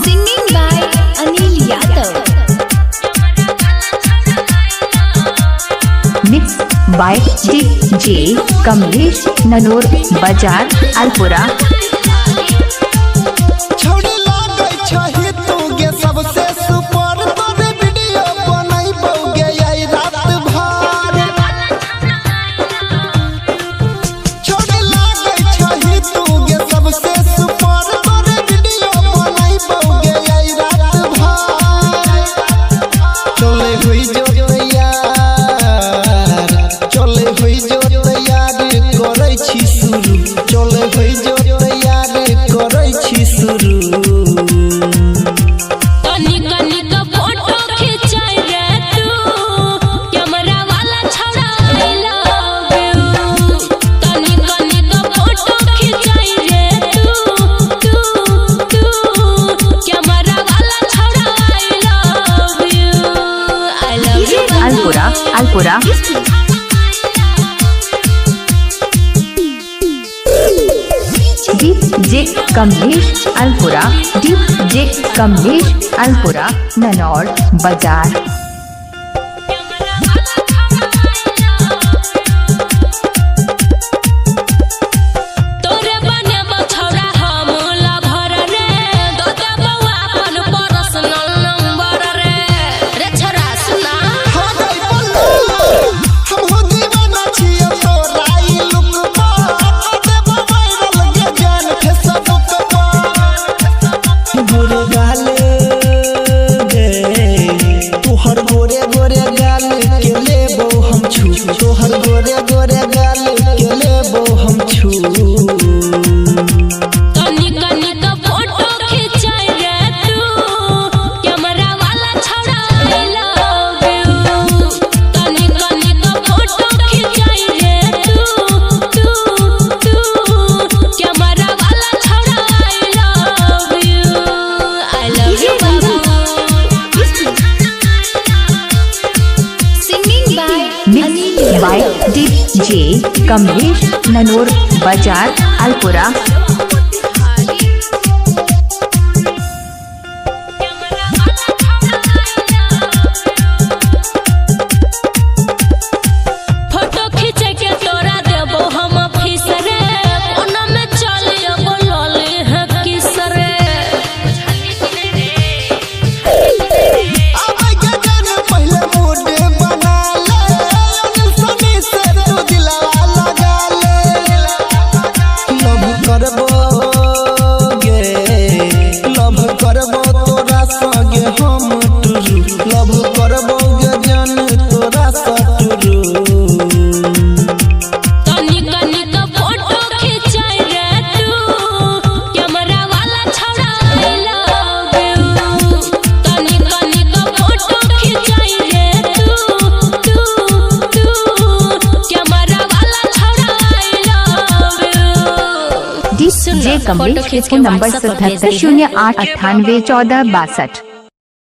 Singing by Anil Yadav. Mixed by DJ Kamlesh Nanor Bajar Alpura. Alpura. DJ Kamlesh Alpura. DJ Kamlesh Alpura Nanor Bajar. तोहर गोरे गोरे गाल के लेबो हम छू तनी कनी तो फोटो खिंचाई रे तू कैमरा वाला छौड़ा आई लव यू तनी कनी तो फोटो खिंचाई रे तू कैमरा वाला छौड़ा I love you Singing by Mixed by DJ Kamlesh Nanor Bajar Alpura. Photo खींचे के तोरा देबो हम फीस रे कोना में चलियो बोलले है किस रे अब गगन पहले मूड बना ले सनी से तू दिलवा लगा ले लव करबो तोरा संगे हम टुरू लव करबो गजन तोरा सटुरू तनी कनी तो फोटो खिंचाई रे तू कैमरा वाला छौड़ा आई लव यू तनी कनी तो फोटो खिंचाई रे तू कैमरा वाला छौड़ा I love you DJ Kamlesh इसको नंबर 7708981462।